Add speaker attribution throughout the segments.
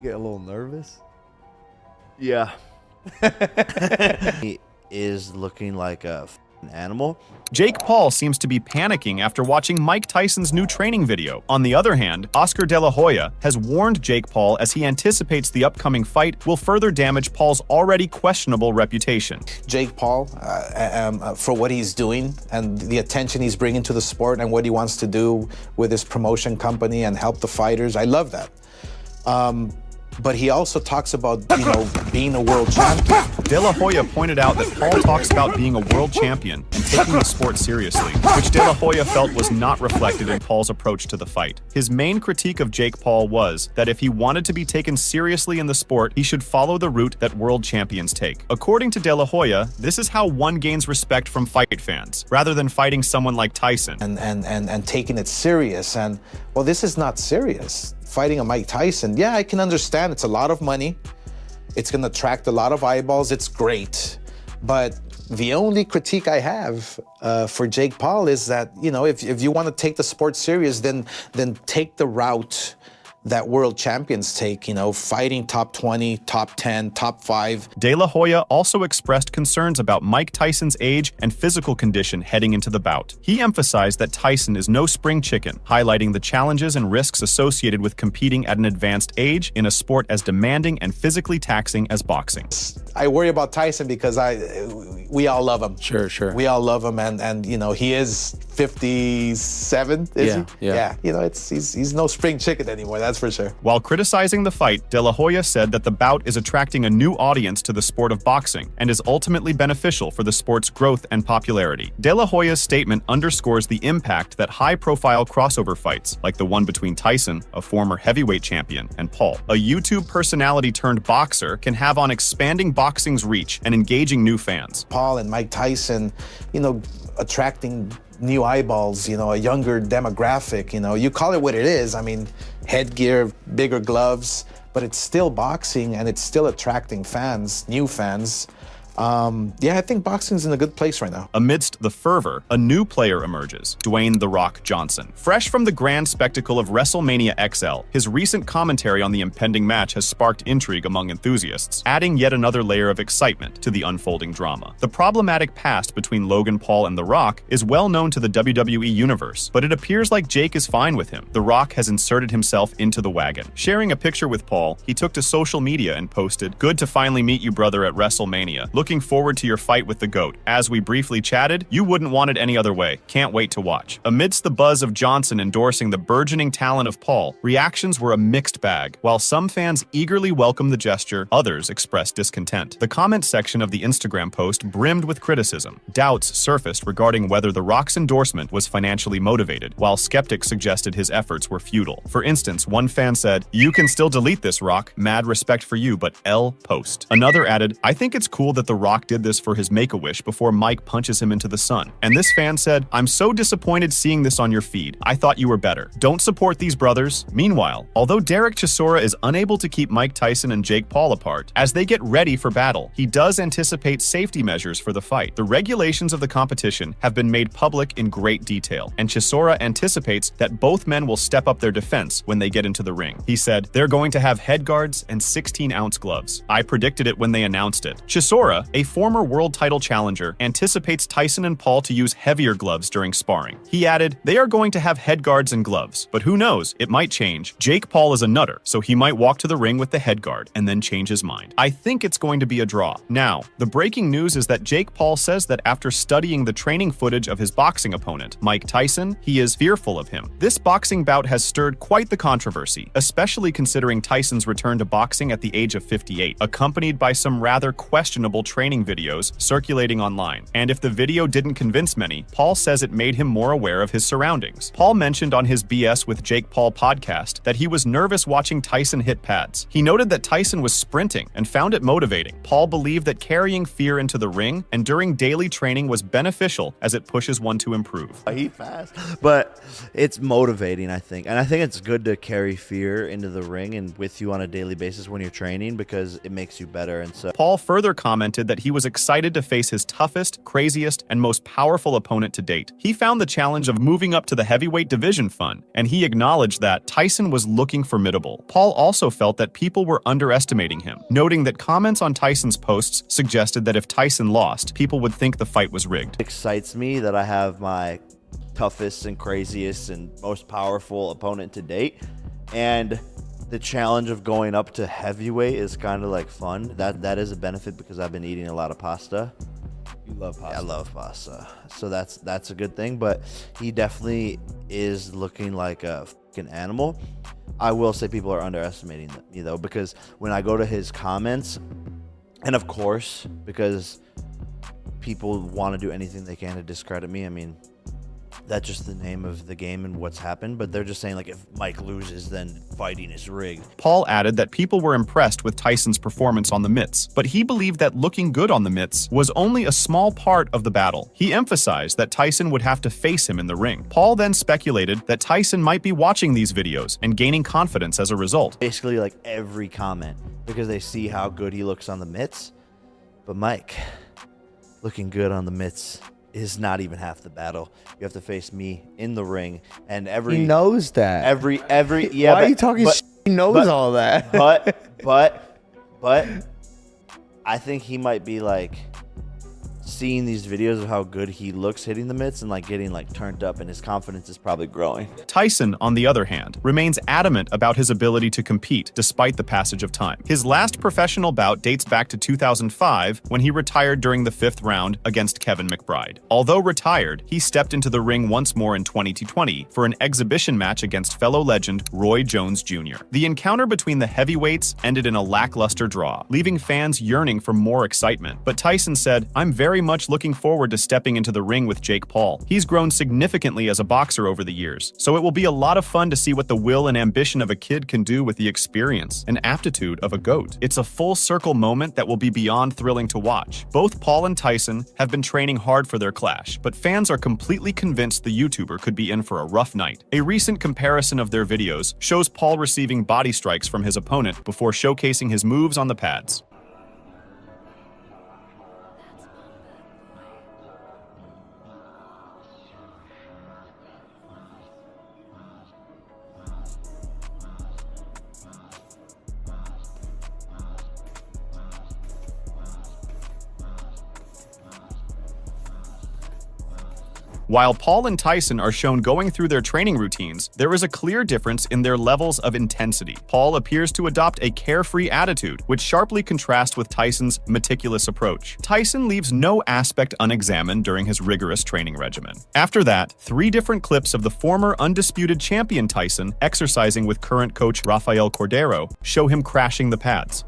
Speaker 1: Get a little nervous?
Speaker 2: Yeah.
Speaker 1: He is looking like a animal.
Speaker 3: Jake Paul seems to be panicking after watching Mike Tyson's new training video. On the other hand, Oscar De La Hoya has warned Jake Paul as he anticipates the upcoming fight will further damage Paul's already questionable reputation.
Speaker 4: Jake Paul, for what he's doing and the attention he's bringing to the sport and what he wants to do with his promotion company and help the fighters, I love that. But he also talks about, being a world champion.
Speaker 3: De La Hoya pointed out that Paul talks about being a world champion and taking the sport seriously, which De La Hoya felt was not reflected in Paul's approach to the fight. His main critique of Jake Paul was that if he wanted to be taken seriously in the sport, he should follow the route that world champions take. According to De La Hoya, this is how one gains respect from fight fans, rather than fighting someone like Tyson.
Speaker 4: And taking it serious. And, well, this is not serious. Fighting a Mike Tyson, yeah, I can understand. It's a lot of money. It's going to attract a lot of eyeballs. It's great. But the only critique I have for Jake Paul is that, if you want to take the sport serious, then take the route that world champions take, fighting top 20, top 10, top 5.
Speaker 3: De La Hoya also expressed concerns about Mike Tyson's age and physical condition heading into the bout. He emphasized that Tyson is no spring chicken, highlighting the challenges and risks associated with competing at an advanced age in a sport as demanding and physically taxing as boxing.
Speaker 4: I worry about Tyson because we all love him.
Speaker 2: Sure.
Speaker 4: We all love him, and he is 57, is he?
Speaker 2: Yeah.
Speaker 4: He's no spring chicken anymore, that's for sure.
Speaker 3: While criticizing the fight, De La Hoya said that the bout is attracting a new audience to the sport of boxing and is ultimately beneficial for the sport's growth and popularity. De La Hoya's statement underscores the impact that high-profile crossover fights, like the one between Tyson, a former heavyweight champion, and Paul, a YouTube personality turned boxer, can have on expanding boxing's reach and engaging new fans.
Speaker 4: Paul and Mike Tyson, attracting new eyeballs, a younger demographic, you call it what it is. I mean, headgear, bigger gloves, but it's still boxing and it's still attracting fans, new fans. I think boxing's in a good place right now.
Speaker 3: Amidst the fervor, a new player emerges, Dwayne "The Rock" Johnson. Fresh from the grand spectacle of WrestleMania XL, his recent commentary on the impending match has sparked intrigue among enthusiasts, adding yet another layer of excitement to the unfolding drama. The problematic past between Logan Paul and The Rock is well known to the WWE universe, but it appears like Jake is fine with him. The Rock has inserted himself into the wagon. Sharing a picture with Paul, he took to social media and posted, "Good to finally meet you, brother, at WrestleMania. Looking forward to your fight with the GOAT. As we briefly chatted, you wouldn't want it any other way. Can't wait to watch." Amidst the buzz of Johnson endorsing the burgeoning talent of Paul, reactions were a mixed bag. While some fans eagerly welcomed the gesture, others expressed discontent. The comment section of the Instagram post brimmed with criticism. Doubts surfaced regarding whether The Rock's endorsement was financially motivated, while skeptics suggested his efforts were futile. For instance, one fan said, "You can still delete this, Rock. Mad respect for you, but L post." Another added, "I think it's cool that The Rock did this for his Make-A-Wish before Mike punches him into the sun." And this fan said, "I'm so disappointed seeing this on your feed. I thought you were better. Don't support these brothers." Meanwhile, although Derek Chisora is unable to keep Mike Tyson and Jake Paul apart, as they get ready for battle, he does anticipate safety measures for the fight. The regulations of the competition have been made public in great detail, and Chisora anticipates that both men will step up their defense when they get into the ring. He said, "They're going to have head guards and 16-ounce gloves. I predicted it when they announced it." Chisora, a former world title challenger, anticipates Tyson and Paul to use heavier gloves during sparring. He added, "They are going to have head guards and gloves, but who knows, it might change. Jake Paul is a nutter, so he might walk to the ring with the head guard and then change his mind. I think it's going to be a draw." Now, the breaking news is that Jake Paul says that after studying the training footage of his boxing opponent, Mike Tyson, he is fearful of him. This boxing bout has stirred quite the controversy, especially considering Tyson's return to boxing at the age of 58, accompanied by some rather questionable training videos circulating online. And if the video didn't convince many, Paul says it made him more aware of his surroundings. Paul mentioned on his BS with Jake Paul podcast that he was nervous watching Tyson hit pads. He noted that Tyson was sprinting and found it motivating. Paul believed that carrying fear into the ring and during daily training was beneficial as it pushes one to improve.
Speaker 1: He fast, but it's motivating, I think. And I think it's good to carry fear into the ring and with you on a daily basis when you're training because it makes you better. And so
Speaker 3: Paul further commented commented that he was excited to face his toughest, craziest, and most powerful opponent to date. He found the challenge of moving up to the heavyweight division fun, and he acknowledged that Tyson was looking formidable. Paul also felt that people were underestimating him, noting that comments on Tyson's posts suggested that if Tyson lost, people would think the fight was rigged.
Speaker 1: It excites me that I have my toughest and craziest and most powerful opponent to date, and the challenge of going up to heavyweight is kind of like fun. That is a benefit because I've been eating a lot of pasta.
Speaker 2: You love pasta.
Speaker 1: Yeah, I love pasta, so that's a good thing. But he definitely is looking like a fucking animal. I will say people are underestimating me though, because when I go to his comments, and of course because people want to do anything they can to discredit me. I mean, that's just the name of the game and what's happened, but they're just saying like if Mike loses, then fighting is rigged.
Speaker 3: Paul added that people were impressed with Tyson's performance on the mitts, but he believed that looking good on the mitts was only a small part of the battle. He emphasized that Tyson would have to face him in the ring. Paul then speculated that Tyson might be watching these videos and gaining confidence as a result.
Speaker 1: Basically like every comment, because they see how good he looks on the mitts. But Mike, looking good on the mitts is not even half the battle. You have to face me in the ring, and
Speaker 2: He knows that.
Speaker 1: every yeah.
Speaker 2: Why are you talking shit? He knows all that.
Speaker 1: but I think he might be like seeing these videos of how good he looks hitting the mitts and like getting like turned up, and his confidence is probably growing.
Speaker 3: Tyson, on the other hand, remains adamant about his ability to compete despite the passage of time. His last professional bout dates back to 2005 when he retired during the 5th round against Kevin McBride. Although retired, he stepped into the ring once more in 2020 for an exhibition match against fellow legend Roy Jones Jr. The encounter between the heavyweights ended in a lackluster draw, leaving fans yearning for more excitement. But Tyson said, "I'm very much looking forward to stepping into the ring with Jake Paul. He's grown significantly as a boxer over the years, so it will be a lot of fun to see what the will and ambition of a kid can do with the experience and aptitude of a GOAT. It's a full circle moment that will be beyond thrilling to watch." Both Paul and Tyson have been training hard for their clash, but fans are completely convinced the YouTuber could be in for a rough night. A recent comparison of their videos shows Paul receiving body strikes from his opponent before showcasing his moves on the pads. While Paul and Tyson are shown going through their training routines, there is a clear difference in their levels of intensity. Paul appears to adopt a carefree attitude, which sharply contrasts with Tyson's meticulous approach. Tyson leaves no aspect unexamined during his rigorous training regimen. After that, 3 different clips of the former undisputed champion Tyson exercising with current coach Rafael Cordero show him crashing the pads.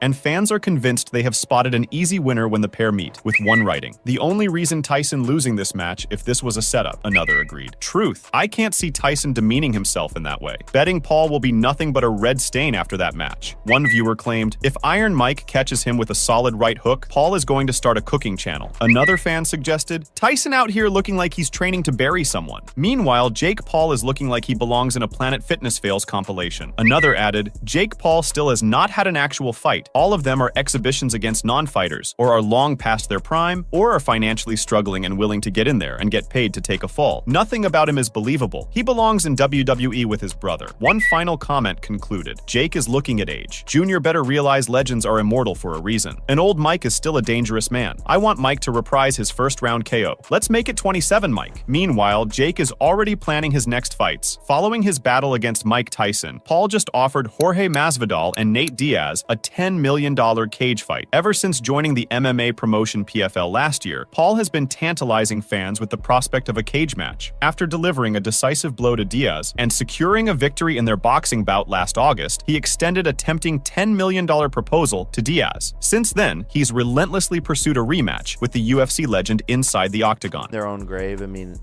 Speaker 3: And fans are convinced they have spotted an easy winner when the pair meet, with one writing, "The only reason Tyson losing this match if this was a setup," another agreed. "Truth, I can't see Tyson demeaning himself in that way. Betting Paul will be nothing but a red stain after that match." One viewer claimed, "If Iron Mike catches him with a solid right hook, Paul is going to start a cooking channel." Another fan suggested, "Tyson out here looking like he's training to bury someone." Meanwhile, Jake Paul is looking like he belongs in a Planet Fitness Fails compilation. Another added, "Jake Paul still has not had an actual fight. All of them are exhibitions against non-fighters, or are long past their prime, or are financially struggling and willing to get in there and get paid to take a fall. Nothing about him is believable. He belongs in WWE with his brother." One final comment concluded, "Jake is looking at age. Junior better realize legends are immortal for a reason. And old Mike is still a dangerous man. I want Mike to reprise his first round KO. Let's make it 27, Mike." Meanwhile, Jake is already planning his next fights. Following his battle against Mike Tyson, Paul just offered Jorge Masvidal and Nate Diaz a $10 million cage fight. Ever since joining the MMA promotion PFL last year, Paul has been tantalizing fans with the prospect of a cage match. After delivering a decisive blow to Diaz and securing a victory in their boxing bout last August, he extended a tempting $10 million proposal to Diaz. Since then, he's relentlessly pursued a rematch with the UFC legend inside the octagon.
Speaker 1: Their own grave. I mean,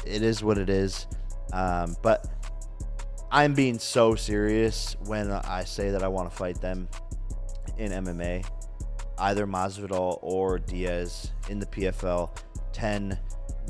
Speaker 1: it is what it is. But I'm being so serious when I say that I want to fight them in MMA. Either Masvidal or Diaz in the PFL. $10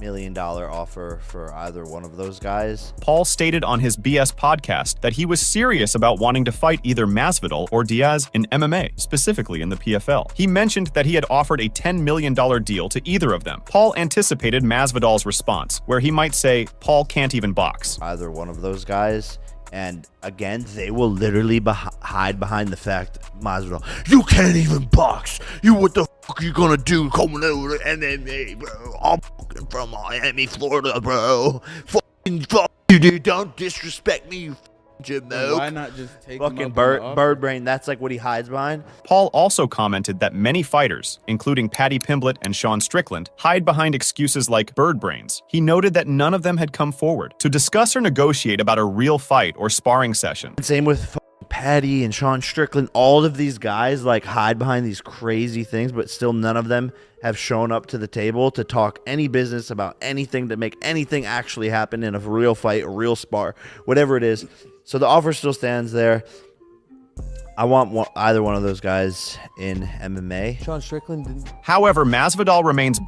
Speaker 1: million offer for either one of those guys.
Speaker 3: Paul stated on his BS podcast that he was serious about wanting to fight either Masvidal or Diaz in MMA, specifically in the PFL. He mentioned that he had offered a $10 million deal to either of them. Paul anticipated Masvidal's response, where he might say, Paul can't even box.
Speaker 1: Either one of those guys. And again, they will literally hide behind the fact, Masvidal, you can't even box. You what the fuck are you gonna do coming over to MMA, bro? I'm fucking from Miami, Florida, bro. Fuck you, dude. Don't disrespect me, you Jim.
Speaker 2: Why not just take him
Speaker 1: fucking
Speaker 2: up
Speaker 1: bird brain? That's like what he hides behind.
Speaker 3: Paul also commented that many fighters, including Paddy Pimblett and Sean Strickland, hide behind excuses like bird brains. He noted that none of them had come forward to discuss or negotiate about a real fight or sparring session.
Speaker 1: Same with Paddy and Sean Strickland. All of these guys like hide behind these crazy things, but still none of them have shown up to the table to talk any business about anything, to make anything actually happen in a real fight, a real spar, whatever it is. So the offer still stands there. I want either one of those guys in MMA.
Speaker 2: Sean Strickland didn't.
Speaker 3: However, Masvidal remains